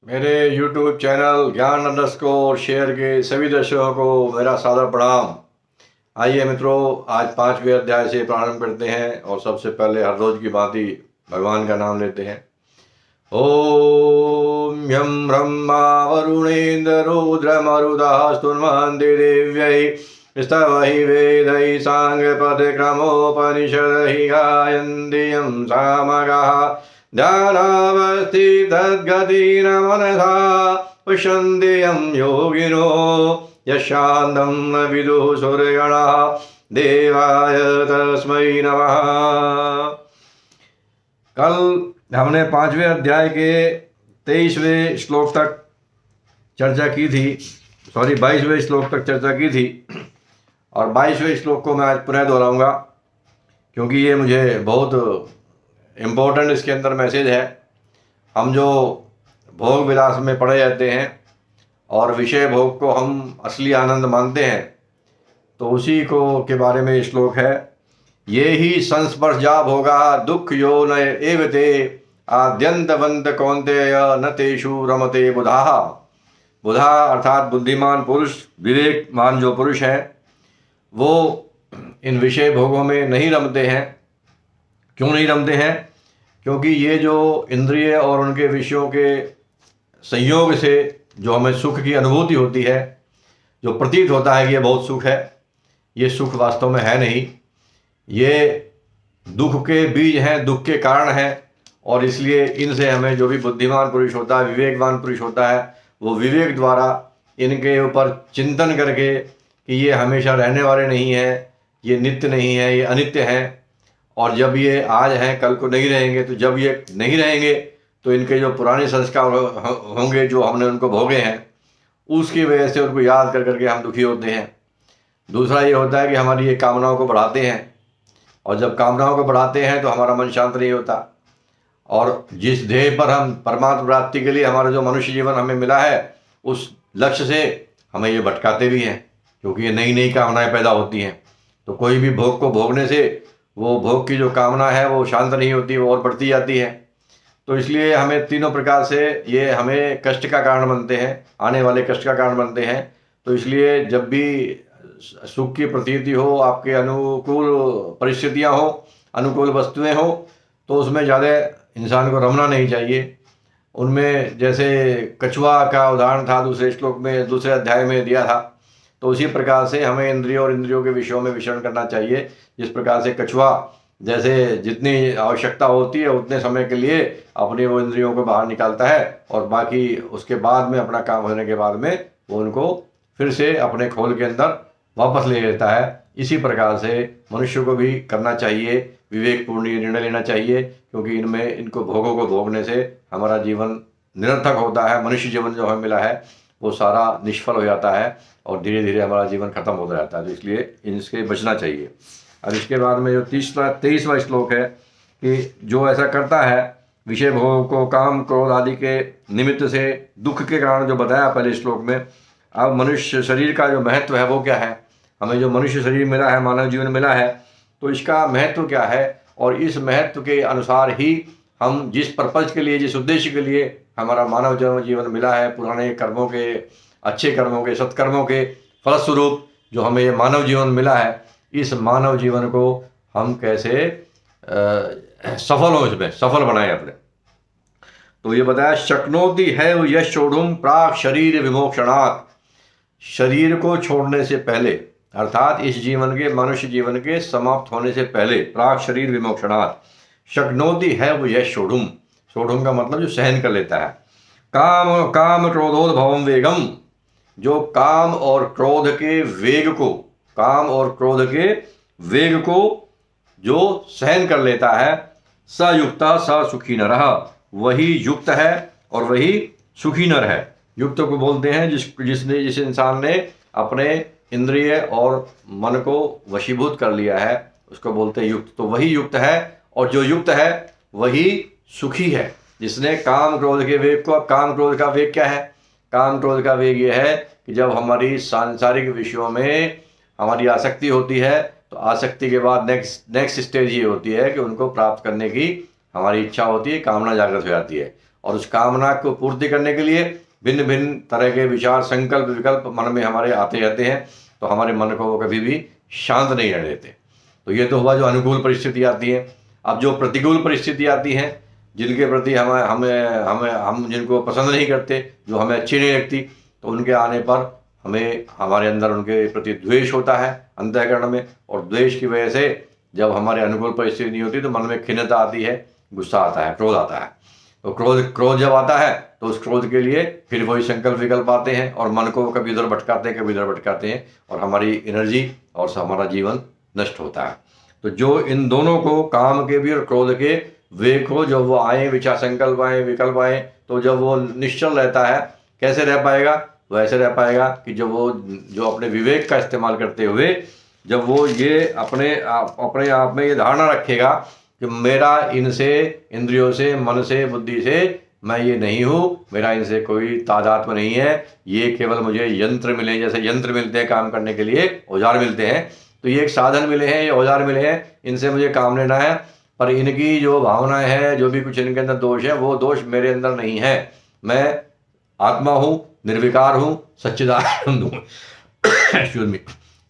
मेरे YouTube channel ज्ञान underscore share के सभी दर्शकों को मेरा सादर प्रणाम। आइए मित्रों, आज 5वें अध्याय से प्रारंभ करते हैं और सबसे पहले हर रोज की भांति भगवान का नाम लेते हैं। ओम यम ब्रह्मा वरुणेन्द्र रुद्रमरुतः स्तुन्वन्ति दिव्यैः स्तवैः वेदैः साङ्गपदक्रमोपनिषदैः गायन्ति यं सामगाः ध्यानावस्थितद्गतेन मनसा पश्यन्ति यं योगिनो यशान्तं न विदुः सुरगणाः देवाय तस्मै नमः। कल हमने 5वें अध्याय के 23वें श्लोक तक चर्चा की थी, 22वें श्लोक तक चर्चा की थी और 22वें श्लोक को मैं आज पुनः दोहराऊंगा क्योंकि ये मुझे बहुत इम्पोर्टेंट इसके अंदर मैसेज है। हम जो भोग विलास में पड़े रहते हैं और विषय भोग को हम असली आनंद मानते हैं, तो उसी को के बारे में ये श्लोक है। ये ही संस्पर्शा भोगा दुख यो न एवते आद्यंतवंत कौन्तेय न तेषु रमते बुधाः। बुधा अर्थात बुद्धिमान पुरुष, विवेकमान जो पुरुष है वो इन विषय भोगों में नहीं रमते हैं। क्यों नहीं रमते हैं? क्योंकि ये जो इंद्रिय और उनके विषयों के संयोग से जो हमें सुख की अनुभूति होती है, जो प्रतीत होता है कि ये बहुत सुख है, ये सुख वास्तव में है नहीं। ये दुख के बीज हैं, दुख के कारण हैं। और इसलिए इनसे हमें जो भी बुद्धिमान पुरुष होता है, विवेकवान पुरुष होता है, वो विवेक द्वारा इनके ऊपर चिंतन करके कि ये हमेशा रहने वाले नहीं हैं, ये नित्य नहीं है, ये अनित्य हैं और जब ये आज हैं कल को नहीं रहेंगे, तो जब ये नहीं रहेंगे तो इनके जो पुराने संस्कार होंगे जो हमने उनको भोगे हैं, उसकी वजह से उनको याद कर करके हम दुखी होते हैं। दूसरा ये होता है कि हमारी ये कामनाओं को बढ़ाते हैं और जब कामनाओं को बढ़ाते हैं तो हमारा मन शांत नहीं होता और जिस ध्येय पर हम परमात्मा प्राप्ति के लिए हमारा जो मनुष्य जीवन हमें मिला है उस लक्ष्य से हमें ये भटकाते भी हैं, क्योंकि ये नई नई कामनाएं पैदा होती हैं। तो कोई भी भोग को भोगने से वो भोग की जो कामना है वो शांत नहीं होती, वो और बढ़ती जाती है। तो इसलिए हमें तीनों प्रकार से ये हमें कष्ट का कारण बनते हैं, आने वाले कष्ट का कारण बनते हैं। तो इसलिए जब भी सुख की प्रतीति हो, आपके अनुकूल परिस्थितियां हो, अनुकूल वस्तुएं हो, तो उसमें ज़्यादा इंसान को रमना नहीं चाहिए। उनमें जैसे कछुआ का उदाहरण था दूसरे श्लोक में, दूसरे अध्याय में दिया था, तो उसी प्रकार से हमें इंद्रियों और इंद्रियों के विषयों में विचरण करना चाहिए। जिस प्रकार से कछुआ जैसे जितनी आवश्यकता होती है उतने समय के लिए अपनी वो इंद्रियों को बाहर निकालता है और बाकी उसके बाद में अपना काम होने के बाद में वो उनको फिर से अपने खोल के अंदर वापस ले लेता है। इसी प्रकार से मनुष्य को भी करना चाहिए, विवेकपूर्ण निर्णय लेना चाहिए, क्योंकि इनको भोगों को भोगने से हमारा जीवन निरर्थक होता है। मनुष्य जीवन जो हमें मिला है वो सारा निष्फल हो जाता है और धीरे धीरे हमारा जीवन खत्म होता रहता है। तो इसलिए इनसे बचना चाहिए। और इसके बाद में जो 23वां श्लोक है कि जो ऐसा करता है विषय भोग को काम क्रोध आदि के निमित्त से दुख के कारण, जो बताया पहले श्लोक में। अब मनुष्य शरीर का जो महत्व है वो क्या है? हमें जो मनुष्य शरीर मिला है, मानव जीवन मिला है, तो इसका महत्व क्या है और इस महत्व के अनुसार ही हम जिस पर्पज के लिए, जिस उद्देश्य के लिए हमारा मानव जीवन मिला है, पुराने कर्मों के, अच्छे कर्मों के, सत्कर्मों के फलस्वरूप जो हमें ये मानव जीवन मिला है, इस मानव जीवन को हम कैसे सफल हो, इसमें सफल बनाएं अपने। तो ये बताया शक्नोति है यश छोड़ुम प्राक शरीर विमोक्षणात्। शरीर को छोड़ने से पहले, अर्थात इस जीवन के, मनुष्य जीवन के समाप्त होने से पहले, प्राक शरीर विमोक्षणात् शक्नोति है वो यश छोड़ुम। छोड़ुम का मतलब जो सहन कर लेता है। काम क्रोधोद्भवम वेगम, जो काम और क्रोध के वेग को, काम और क्रोध के वेग को जो सहन कर लेता है, स युक्ता स सुखी नरः, वही युक्त है और वही सुखी नर है। युक्त को बोलते हैं जिस इंसान ने अपने इंद्रिय और मन को वशीभूत कर लिया है, उसको बोलते हैं युक्त। तो वही युक्त है और जो युक्त है वही सुखी है, जिसने काम क्रोध के वेग को। काम क्रोध का वेग क्या है? काम क्रोध का वेग ये है कि जब हमारी सांसारिक विषयों में हमारी आसक्ति होती है, तो आसक्ति के बाद नेक्स्ट स्टेज ये होती है कि उनको प्राप्त करने की हमारी इच्छा होती है, कामना जागृत हो जाती है। और उस कामना को पूर्ति करने के लिए भिन्न भिन्न तरह के विचार, संकल्प, विकल्प मन में हमारे आते रहते हैं, तो हमारे मन को वो कभी भी शांत नहीं रहने देते। तो ये तो हुआ जो अनुकूल परिस्थिति आती है। अब जो प्रतिकूल परिस्थिति आती है, जिनके प्रति हम जिनको पसंद नहीं करते, जो हमें अच्छी नहीं लगती, तो उनके आने पर हमें हमारे अंदर उनके प्रति द्वेष होता है अंतःकरण में, और द्वेष की वजह से जब हमारे अनुकूल परिस्थिति नहीं होती तो मन में खिन्नता आती है, गुस्सा आता है, क्रोध आता है। तो क्रोध जब आता है तो उस क्रोध के लिए फिर वही संकल्प विकल्प आते हैं और मन को कभी इधर भटकाते हैं, कभी इधर भटकाते हैं, और हमारी एनर्जी और हमारा जीवन नष्ट होता है। तो जो इन दोनों को, काम के भी और क्रोध के वेग को, जब वो आए, विचार, संकल्प आए, विकल्प आए, तो जब वो निश्चल रहता है, कैसे रह पाएगा? वो ऐसे रह पाएगा कि जब वो जो अपने विवेक का इस्तेमाल करते हुए जब वो ये अपने आप में ये धारणा रखेगा कि मेरा इनसे, इंद्रियों से, मन से, बुद्धि से मैं ये नहीं हूँ, मेरा इनसे कोई तादात्म्य नहीं है, ये केवल मुझे यंत्र मिले, जैसे यंत्र मिलते हैं काम करने के लिए, औजार मिलते हैं, तो ये एक साधन मिले हैं, ये औजार मिले हैं, इनसे मुझे काम लेना है, पर इनकी जो भावनाएं हैं, जो भी कुछ इनके अंदर दोष है, वो दोष मेरे अंदर नहीं है। मैं आत्मा हूँ, निर्विकार हूँ, सच्चिदानंद हूँ। Excuse me.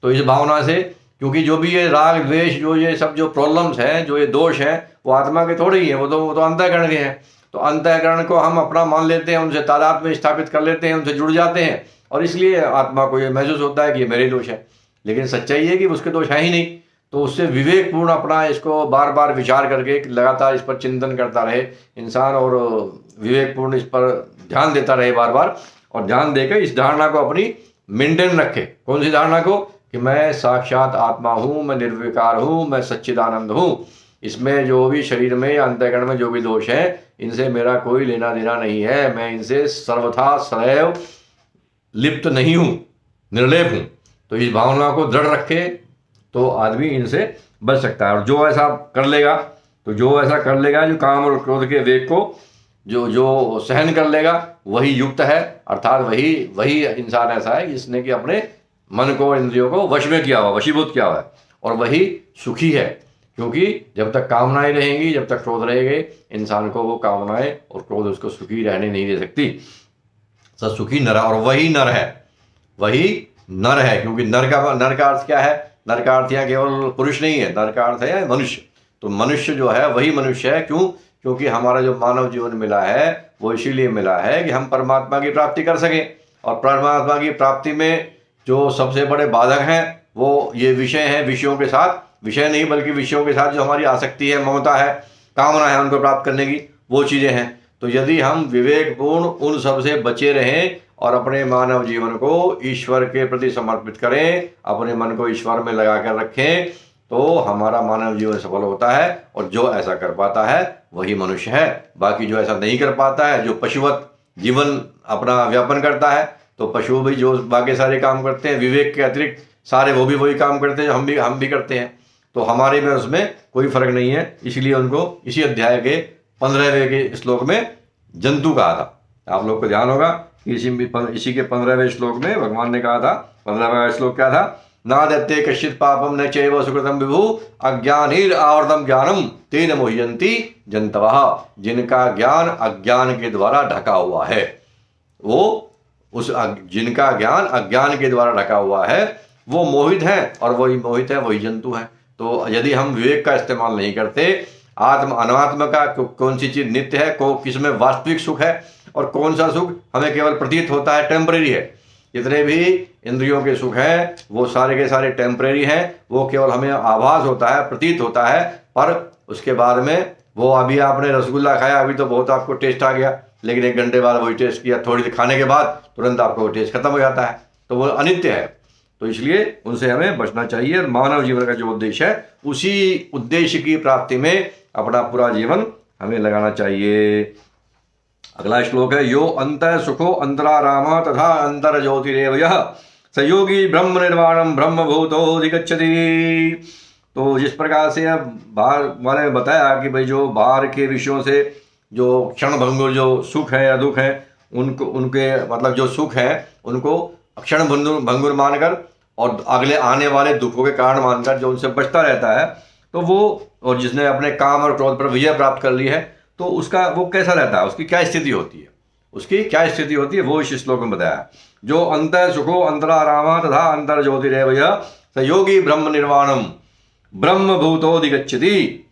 तो इस भावना से, क्योंकि जो भी ये राग द्वेष, जो ये सब जो प्रॉब्लम्स हैं, जो ये दोष हैं, वो आत्मा के थोड़े ही हैं, वो तो अंतःकरण के हैं। तो अंतःकरण को हम अपना मान लेते हैं, उनसे तादाद में स्थापित कर लेते हैं, उनसे जुड़ जाते हैं, और इसलिए आत्मा को ये महसूस होता है कि ये मेरे दोष है। लेकिन सच्चाई है कि उसके दोष है ही नहीं। तो उससे विवेकपूर्ण अपना इसको बार बार विचार करके लगातार इस पर चिंतन करता रहे इंसान, और विवेकपूर्ण इस पर ध्यान देता रहे बार बार, और ध्यान देकर इस धारणा को अपनी मेंटेन रखे। कौन सी धारणा को? कि मैं साक्षात आत्मा हूँ, मैं निर्विकार हूँ, मैं सच्चिदानंद हूँ। इसमें जो भी शरीर में या अंतःकरण में जो भी दोष है, इनसे मेरा कोई लेना देना नहीं है, मैं इनसे सर्वथा सदैव लिप्त नहीं हूँ, निर्लेप हूँ। तो इस भावना को दृढ़ रखे तो आदमी इनसे बच सकता है। और जो ऐसा कर लेगा, जो काम और क्रोध के वेग को जो सहन कर लेगा, वही युक्त है, अर्थात वही इंसान ऐसा है जिसने कि अपने मन को, इंद्रियों को वश में किया हुआ, वशीभूत किया हुआ है, और वही सुखी है। क्योंकि जब तक कामनाएं रहेंगी, जब तक क्रोध रहेंगे, इंसान को वो कामनाएं और क्रोध उसको सुखी रहने नहीं दे सकती। सब सुखी नर, और वही नर है, क्योंकि नर का अर्थ क्या है? नर का अर्थ यहाँ केवल पुरुष नहीं है, नर का अर्थ है मनुष्य। तो मनुष्य जो है वही मनुष्य है। क्यों? क्योंकि हमारा जो मानव जीवन मिला है वो इसीलिए मिला है कि हम परमात्मा की प्राप्ति कर सकें, और परमात्मा की प्राप्ति में जो सबसे बड़े बाधक हैं वो ये विषय हैं। विषयों के साथ, विषय नहीं बल्कि विषयों के साथ जो हमारी आसक्ति है, ममता है, कामना है उनको प्राप्त करने की, वो चीज़ें हैं। तो यदि हम विवेकपूर्ण उन सब से बचे रहें और अपने मानव जीवन को ईश्वर के प्रति समर्पित करें, अपने मन को ईश्वर में लगा कर रखें, तो हमारा मानव जीवन सफल होता है। और जो ऐसा कर पाता है वही मनुष्य है। बाकी जो ऐसा नहीं कर पाता है, जो पशुवत जीवन अपना व्यापन करता है, तो पशु भी जो बाकी सारे काम करते हैं विवेक के अतिरिक्त सारे, वो भी वही काम करते हैं जो हम भी करते हैं। तो हमारे में उसमें कोई फर्क नहीं है। इसलिए उनको इसी अध्याय के 15वें के श्लोक में जंतु कहा था। आप लोग को ध्यान होगा कि इसी के 15वें श्लोक में भगवान ने कहा था, 15वां श्लोक क्या था? ना दत्ते कश्चित पापम न चैव सुकृतम विभु अज्ञानीर आवृतम ज्ञानम तेन मोह्यन्ति जंतवः। जिनका ज्ञान अज्ञान के द्वारा ढका हुआ है, जिनका ज्ञान अज्ञान के द्वारा ढका हुआ है, वो मोहित है, और वही मोहित है वही जंतु है। तो यदि हम विवेक का इस्तेमाल नहीं करते, आत्म अनात्म का कौन सी चीज नित्य है, किसमें वास्तविक सुख है, और कौन सा सुख हमें केवल प्रतीत होता है, टेम्परेरी है। जितने भी इंद्रियों के सुख हैं वो सारे के सारे टेम्परेरी हैं, वो केवल हमें आभास होता है, प्रतीत होता है, पर उसके बाद में वो, अभी आपने रसगुल्ला खाया, अभी तो बहुत आपको टेस्ट आ गया, लेकिन 1 घंटे बाद वही टेस्ट किया, थोड़ी देर खाने के बाद तुरंत आपको वो टेस्ट खत्म हो जाता है। तो वो अनित्य है। तो इसलिए उनसे हमें बचना चाहिए। मानव जीवन का जो उद्देश्य है, उसी उद्देश्य की प्राप्ति में अपना पूरा जीवन हमें लगाना चाहिए। अगला श्लोक है, यो अंतः सुखो अंतराराम तथा अंतर ज्योतिरेव यः संयोगी ब्रह्म निर्वाणम ब्रह्म भूतोऽधिगच्छति। तो जिस प्रकार से अब बाहर वाले ने बताया कि भाई जो बाहर के विषयों से जो क्षण भंगुर जो सुख है या दुख है, उनके मतलब जो सुख है उनको क्षण भंगुर मानकर और अगले आने वाले दुखों के कारण मानकर जो उनसे बचता रहता है, तो वो, और जिसने अपने काम और क्रोध पर विजय प्राप्त कर ली है, तो उसका वो कैसा रहता है, उसकी क्या स्थिति होती है, उसकी क्या स्थिति होती है, वो इस श्लोक में बताया। जो अंत सुखो अंतरारामा तथा अंतर ज्योतिरेव स योगी ब्रह्म निर्वाणम ब्रह्म भूतोधिगच्छति।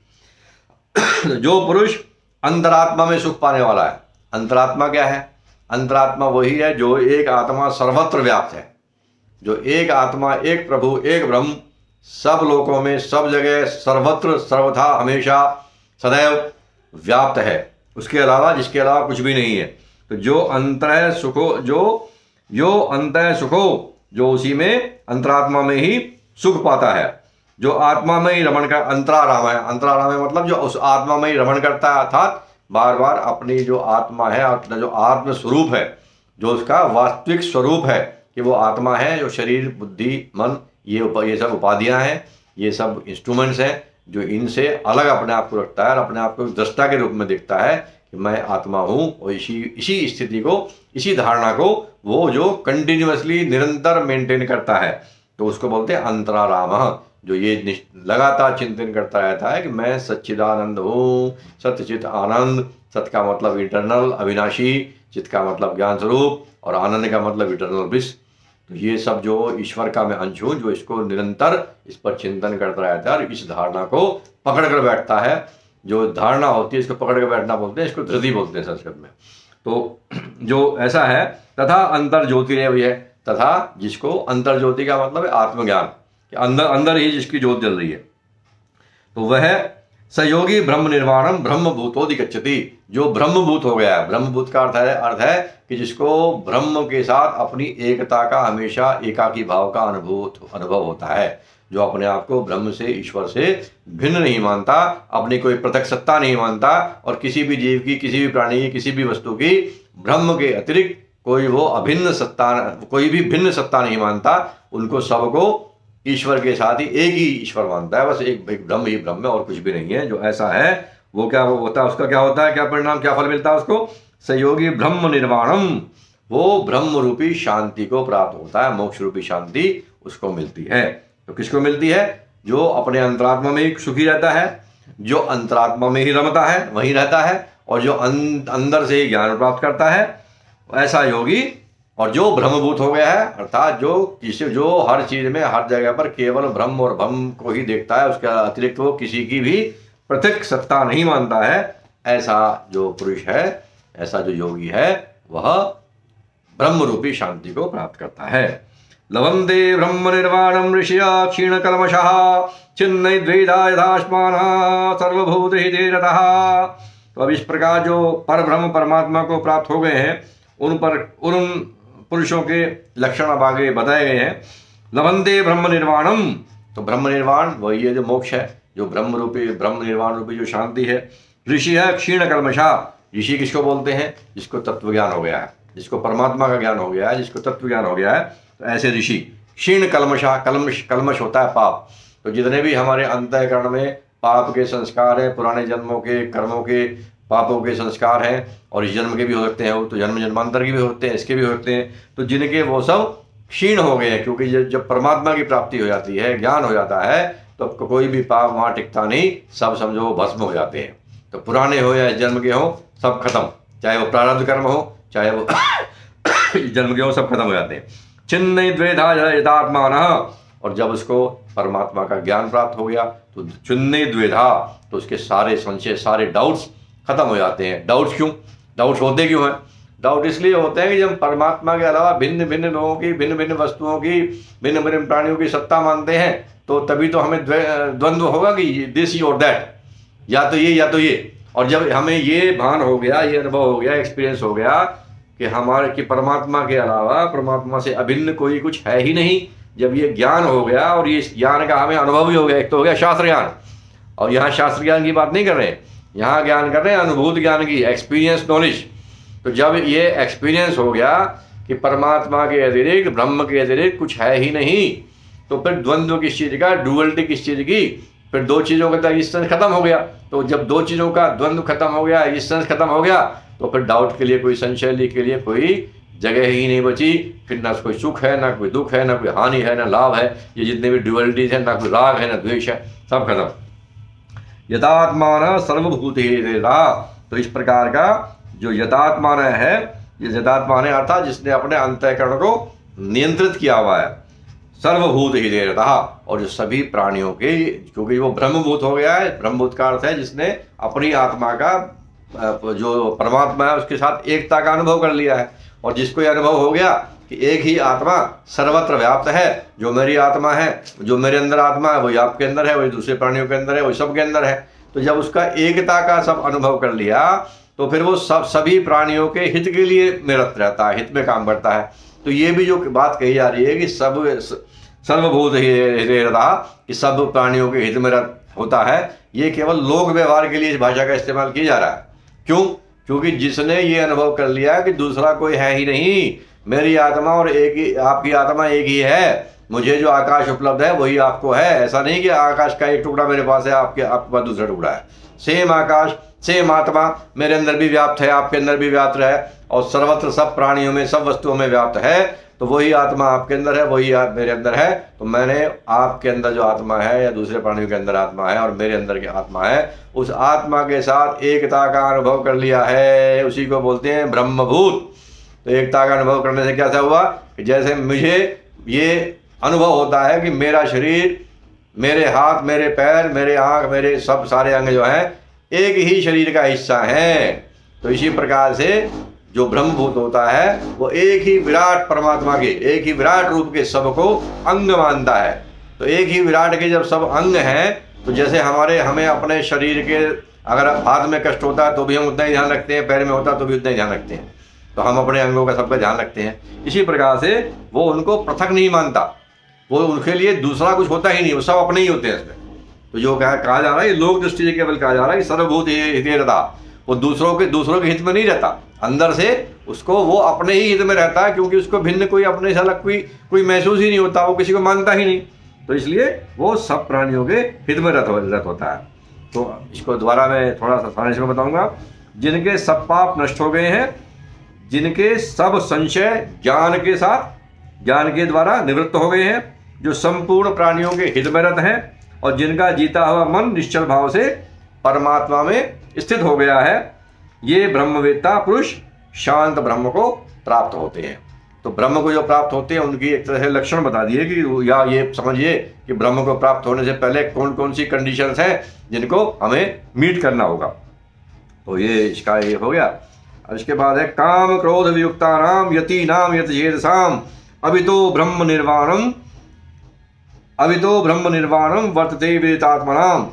जो पुरुष अंतरात्मा में सुख पाने वाला है। अंतरात्मा क्या है? अंतरात्मा वही है जो एक आत्मा सर्वत्र व्याप्त है, जो एक आत्मा, एक प्रभु, एक ब्रह्म, सब लोकों में, सब जगह, सर्वत्र, सर्वथा, हमेशा, सदैव व्याप्त है। उसके अलावा, जिसके अलावा कुछ भी नहीं है। तो जो अंतः सुखो, जो अंतः सुखो, जो उसी में अंतरात्मा में ही सुख पाता है, जो आत्मा में ही रमण कर, अंतराराम है। अंतराराम है मतलब जो उस आत्मा में ही रमण करता है, अर्थात बार बार अपनी जो आत्मा है, अपना जो आत्म स्वरूप है, जो उसका वास्तविक स्वरूप है कि वो आत्मा है, जो शरीर, बुद्धि, मन, ये सब उपाधियां हैं, ये सब इंस्ट्रूमेंट्स हैं, जो इनसे अलग अपने आप को रखता है और अपने आप को दृष्टा के रूप में देखता है कि मैं आत्मा हूँ। और इसी स्थिति को, इसी धारणा को वो जो कंटिन्यूअसली, निरंतर मेंटेन करता है, तो उसको बोलते हैं अंतराराम। जो ये लगातार चिंतन करता रहता है कि मैं सच्चिदानंद हूँ, सत्यचित आनंद। सत का मतलब इटर्नल, अविनाशी, चित का मतलब ज्ञान स्वरूप, और आनंद का मतलब इटर्नल ब्लिस। तो ये सब जो ईश्वर का मैं अंश हूँ, जो इसको निरंतर इस पर चिंतन करता रहता है और इस धारणा को पकड़ कर बैठता है। जो धारणा होती है इसको पकड़ कर बैठना बोलते हैं, इसको धृति बोलते हैं संस्कृत में। तो जो ऐसा है, तथा अंतर ज्योतिरेव है, तथा जिसको, अंतर ज्योति का मतलब है आत्मज्ञान, कि अंदर ही जिसकी ज्योत जल रही है, तो वह सयोगी ब्रह्म निर्वाणम ब्रह्म भूतोधिगच्छति। जो ब्रह्मभूत हो गया है। ब्रह्मभूत का अर्थ है कि जिसको ब्रह्म के साथ अपनी एकता का, हमेशा एकाकी भाव का अनुभव होता है, जो अपने आप को ब्रह्म से, ईश्वर से भिन्न नहीं मानता, अपनी कोई पृथक सत्ता नहीं मानता, और किसी भी जीव की, किसी भी प्राणी की, किसी भी वस्तु की ब्रह्म के अतिरिक्त कोई वो अभिन्न सत्ता, कोई भी भिन्न सत्ता नहीं मानता। उनको सबको ईश्वर के साथ ही एक ही ईश्वर मानता है, बस एक ब्रह्म ही ब्रह्म है और कुछ भी नहीं है। जो ऐसा है वो क्या होता है, उसका क्या होता है, क्या परिणाम, क्या फल मिलता है उसको? सहयोगी ब्रह्म निर्वाणम, वो ब्रह्म रूपी शांति को प्राप्त होता है, मोक्ष रूपी शांति उसको मिलती है। तो किसको मिलती है? जो अपने अंतरात्मा में ही सुखी रहता है, जो अंतरात्मा में ही रमता है, वहीं रहता है, और जो अंदर से ही ज्ञान प्राप्त करता है, ऐसा योगी। और जो ब्रह्मभूत हो गया है, अर्थात जो हर चीज में, हर जगह पर केवल ब्रह्म और ब्रह्म को ही देखता है, उसके अतिरिक्त वो किसी की भी पृथक सत्ता नहीं मानता है, ऐसा जो पुरुष है, ऐसा जो योगी है, वह ब्रह्म रूपी शांति को प्राप्त करता है। लवंदे ब्रह्म निर्वाणम ऋषिया क्षीण कलमशः छिन्नय द्वैधा यथास्मानः सर्वभूत हिते रतः। तो अब इस प्रकार जो पर ब्रह्म परमात्मा को प्राप्त हो गए हैं, उन पुरुषों के लक्षण अब आगे बताए गए हैं। लवंदे ब्रह्म निर्वाणम, तो ब्रह्म निर्वाण वही है जो मोक्ष है, जो ब्रह्म निर्वाण रूपी जो शांति है। ऋषि है क्षीण कल्मषा। ऋषि किसको बोलते हैं? जिसको तत्व ज्ञान हो गया है, जिसको परमात्मा का ज्ञान हो गया है, जिसको तत्व ज्ञान हो गया है, तो ऐसे ऋषि। क्षीण कल्मषा, कल्मष होता है पाप। तो जितने भी हमारे अंतःकरण में पाप के संस्कार हैं, पुराने जन्मों के कर्मों के, पापों के संस्कार हैं, और इस जन्म के भी हो सकते हैं, वो तो जन्म जन्मांतर के भी होते हैं, इसके भी होते हैं, तो जिनके वो सब क्षीण हो गए हैं, क्योंकि जब परमात्मा की प्राप्ति हो जाती है, ज्ञान हो जाता है, तो कोई भी पाप वहाँ टिकता नहीं, सब समझो भस्म हो जाते हैं। तो पुराने हो या इस जन्म के हो, सब खत्म, चाहे वो प्रारब्ध कर्म हो, चाहे वो इस जन्म के हो, सब खत्म हो जाते हैं। छिन्न द्वेधा यथात्मानः, और जब उसको परमात्मा का ज्ञान प्राप्त हो गया, तो छिन्न द्वेधा, तो उसके सारे संशय, सारे डाउट्स खत्म हो जाते हैं। डाउट्स क्यों? डाउट्स होते क्यों हैं? डाउट इसलिए होते हैं कि जब परमात्मा के अलावा भिन्न भिन्न लोगों की, भिन्न भिन्न वस्तुओं की, भिन्न भिन्न प्राणियों की सत्ता मानते हैं, तो तभी तो हमें द्वंद्व होगा कि दिस और दैट, या तो ये या तो ये। और जब हमें ये भान हो गया, ये अनुभव हो गया, एक्सपीरियंस हो गया कि हमारे कि परमात्मा के अलावा, परमात्मा से अभिन्न कोई कुछ है ही नहीं, जब ये ज्ञान हो गया और ये ज्ञान का हमें अनुभव भी हो गया, एक तो हो गया शास्त्र ज्ञान, और यहाँ शास्त्र ज्ञान की बात नहीं कर रहे हैं, यहाँ ज्ञान कर रहे हैं अनुभूत ज्ञान की, एक्सपीरियंस नॉलेज। तो जब ये एक्सपीरियंस हो गया कि परमात्मा के अतिरिक्त, ब्रह्म के अतिरिक्त कुछ है ही नहीं, तो फिर द्वंद्व किस चीज़ का, डुअलिटी किस चीज़ की, फिर दो चीज़ों का एग्जिस्टेंस खत्म हो गया। तो जब दो चीज़ों का द्वंद्व खत्म हो गया, एग्जिस्टेंस खत्म हो गया, तो फिर डाउट के लिए कोई, संशय के लिए कोई जगह ही नहीं बची। फिर ना कोई सुख है, ना कोई दुख है, ना कोई हानि है, ना लाभ है, ये जितने भी डुअलिटीज है, ना कोई राग है, ना द्वेष है, सब खत्म। यथात्मान सर्वभूत ही, तो इस प्रकार का जो यथात्मान है, ये यथात्मान है अर्थात जिसने अपने अंतःकरण को नियंत्रित किया हुआ है, सर्वभूत हृदय रहा, और जो सभी प्राणियों के, क्योंकि वो ब्रह्मभूत हो गया है। ब्रह्मभूत का अर्थ है जिसने अपनी आत्मा का जो परमात्मा है उसके साथ एकता का अनुभव कर लिया है, और जिसको यह अनुभव हो गया कि एक ही आत्मा सर्वत्र व्याप्त है, जो मेरी आत्मा है, जो मेरे अंदर आत्मा है वही आपके अंदर है, वही दूसरे प्राणियों के अंदर है, वही सबके अंदर है। तो जब उसका एकता का सब अनुभव कर लिया तो फिर वो सभी प्राणियों के हित के लिए निरत रहता है, हित में काम करता है। तो ये भी जो बात कही जा रही है कि सर्वभूत हृदय रहा, कि सब प्राणियों के हित में होता है, ये केवल लोक व्यवहार के लिए इस भाषा का इस्तेमाल किया जा रहा है। क्यों? क्योंकि जिसने ये अनुभव कर लिया कि दूसरा कोई है ही नहीं, मेरी आत्मा और एक ही, आपकी आत्मा एक ही है, मुझे जो आकाश उपलब्ध है वही आपको है। ऐसा नहीं कि आकाश का एक टुकड़ा मेरे पास है, आपके पास दूसरा टुकड़ा है। सेम आकाश, सेम आत्मा मेरे अंदर भी व्याप्त है, आपके अंदर भी व्याप्त है, और सर्वत्र सब प्राणियों में, सब वस्तुओं में व्याप्त है। तो वही आत्मा आपके अंदर है, वही मेरे अंदर है। तो मैंने आपके अंदर जो आत्मा है या दूसरे प्राणियों के अंदर आत्मा है और मेरे अंदर की आत्मा है, उस आत्मा के साथ एकता का अनुभव कर लिया है, उसी को बोलते हैं ब्रह्मभूत। तो एकता का अनुभव करने से क्या हुआ कि जैसे मुझे ये अनुभव होता है कि मेरा शरीर, मेरे हाथ, मेरे पैर, मेरे आँख, मेरे सब सारे अंग जो हैं एक ही शरीर का हिस्सा है, तो इसी प्रकार से जो ब्रह्मभूत होता है वो एक ही विराट परमात्मा के, एक ही विराट रूप के सबको अंग मानता है। तो एक ही विराट के जब सब अंग हैं, तो जैसे हमें अपने शरीर के, अगर हाथ में कष्ट होता है तो भी हम उतना ही ध्यान रखते हैं, पैर में होता है तो भी उतना ही ध्यान रखते हैं, तो हम अपने अंगों का सबका ध्यान रखते हैं। इसी प्रकार से वो उनको पृथक नहीं मानता, वो उनके लिए दूसरा कुछ होता ही नहीं, वो सब अपने ही होते हैं इसमें। तो जो कहा जा रहा है, ये लोक दृष्टि से केवल कहा जा रहा है कि सर्वभूत हृदय रहा, वो दूसरों के हित में नहीं रहता, अंदर से उसको वो अपने ही हित में रहता है, क्योंकि उसको भिन्न कोई अपने से अलग कोई महसूस ही नहीं होता, वो किसी को मानता ही नहीं। तो इसलिए वो सब प्राणियों के हित में रत होता है। तो इसको दोबारा मैं थोड़ा सा सारांश में बताऊंगा। जिनके सब पाप नष्ट हो गए हैं, जिनके सब संशय ज्ञान के द्वारा निवृत्त हो गए हैं, जो संपूर्ण प्राणियों के हित में रत हैं, और जिनका जीता हुआ मन निश्चल भाव से परमात्मा में स्थित हो गया है, ये ब्रह्मवेत्ता पुरुष शांत ब्रह्म को प्राप्त होते हैं। तो ब्रह्म को जो प्राप्त होते हैं उनकी एक तरह से लक्षण बता दिए कि, या ये समझिए कि ब्रह्म को प्राप्त होने से पहले कौन कौन सी कंडीशंस हैं जिनको हमें मीट करना होगा। तो ये इसका ये हो गया। अब इसके बाद है काम क्रोध वियुक्तानाम यतीनाम यतचेतसाम अभितो ब्रह्म निर्वाणम वर्तते विदितात्मनाम।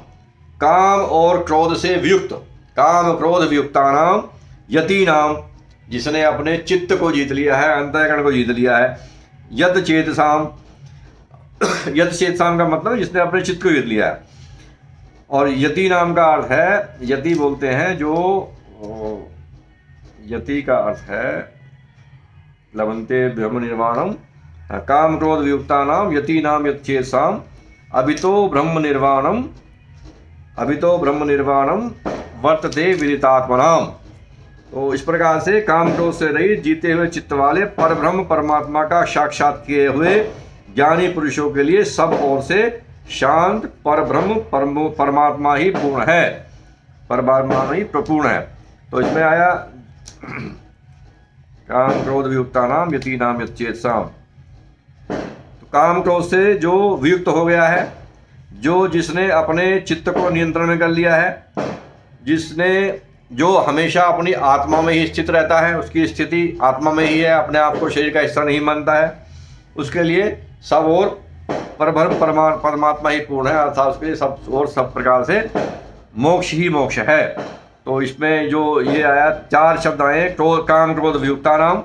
काम और क्रोध से वियुक्त, काम क्रोध वियुक्तानाम यतीनाम, जिसने अपने चित्त को जीत लिया है, अंतःकरण को जीत लिया है। यत चेतसाम का मतलब जिसने अपने चित्त को जीत लिया है। और यति नाम का अर्थ है, यति बोलते हैं जो, यति का अर्थ है लवंते ब्रह्म निर्वाणम, काम क्रोध वियुक्तानाम यतीनाम यत चेतसाम अभितो ब्रह्म निर्वाणम वर्तते विदितात्मनाम। तो इस प्रकार से काम क्रोध से रहित जीते हुए चित्त वाले परब्रह्म परमात्मा का साक्षात किए हुए ज्ञानी पुरुषों के लिए सब ओर से शांत परब्रह्म परमात्मा ही पूर्ण है, परमात्मा ही प्रपूर्ण है। तो इसमें आया काम क्रोध वियुक्तानाम यतीनाम यत चेतसाम। तो काम क्रोध से जो वियुक्त हो गया है, जिसने अपने चित्त को नियंत्रण में कर लिया है, जो हमेशा अपनी आत्मा में ही स्थित रहता है, उसकी स्थिति आत्मा में ही है, अपने आप को शरीर का हिस्सा नहीं मानता है, उसके लिए सब और परब्रह्म परमात्मा ही पूर्ण है, अर्थात उसके लिए सब प्रकार से मोक्ष ही मोक्ष है। तो इसमें जो ये आया 4 शब्द आए, काम क्रोध वियुक्तानाम,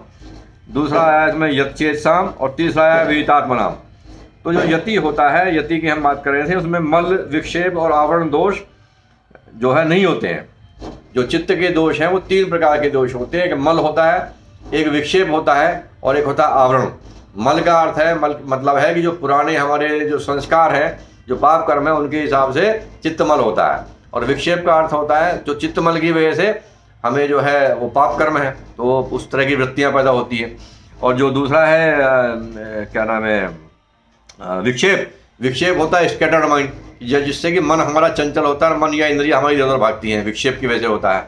दूसरा आया इसमें यतचेतसाम, और तीसरा आया विदितात्मनाम। तो जो यति होता है, यति की हम बात कर रहे थे, उसमें मल विक्षेप और आवरण दोष जो है नहीं होते हैं। जो चित्त के दोष हैं वो 3 प्रकार के दोष होते हैं। एक मल होता है, एक विक्षेप होता है, और एक होता है आवरण। मल का अर्थ है, मतलब है कि जो पुराने हमारे जो संस्कार हैं, जो पाप कर्म है, उनके हिसाब से चित्तमल होता है। और विक्षेप का अर्थ होता है जो चित्तमल की वजह से हमें जो है वो पाप कर्म है, तो उस तरह की वृत्तियाँ पैदा होती हैं। और जो दूसरा है क्या नाम है, विक्षेप होता है स्कैटर्ड माइंड, जिससे कि मन हमारा चंचल होता है, मन या इंद्रिया हमारी इधर भागती हैं, विक्षेप की वजह से होता है।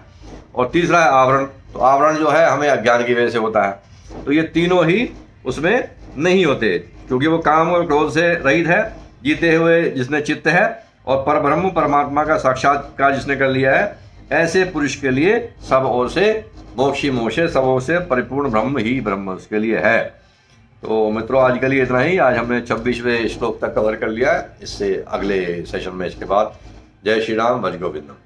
और तीसरा है आवरण। तो आवरण जो है हमें अज्ञान की वजह से होता है। तो ये तीनों ही उसमें नहीं होते, क्योंकि वो काम और क्रोध से रहित है, जीते हुए जिसने चित्त है और परब्रह्म परमात्मा का साक्षात्कार जिसने कर लिया है, ऐसे पुरुष के लिए सब ओर से मोक्षी मोक्षे, सब ओर से परिपूर्ण ब्रह्म ही ब्रह्म उसके लिए है। तो मित्रों, आज के लिए इतना ही। आज हमने 26वें श्लोक तक कवर कर लिया है। इससे अगले सेशन में इसके बाद जय श्री राम, भज गोविंदम।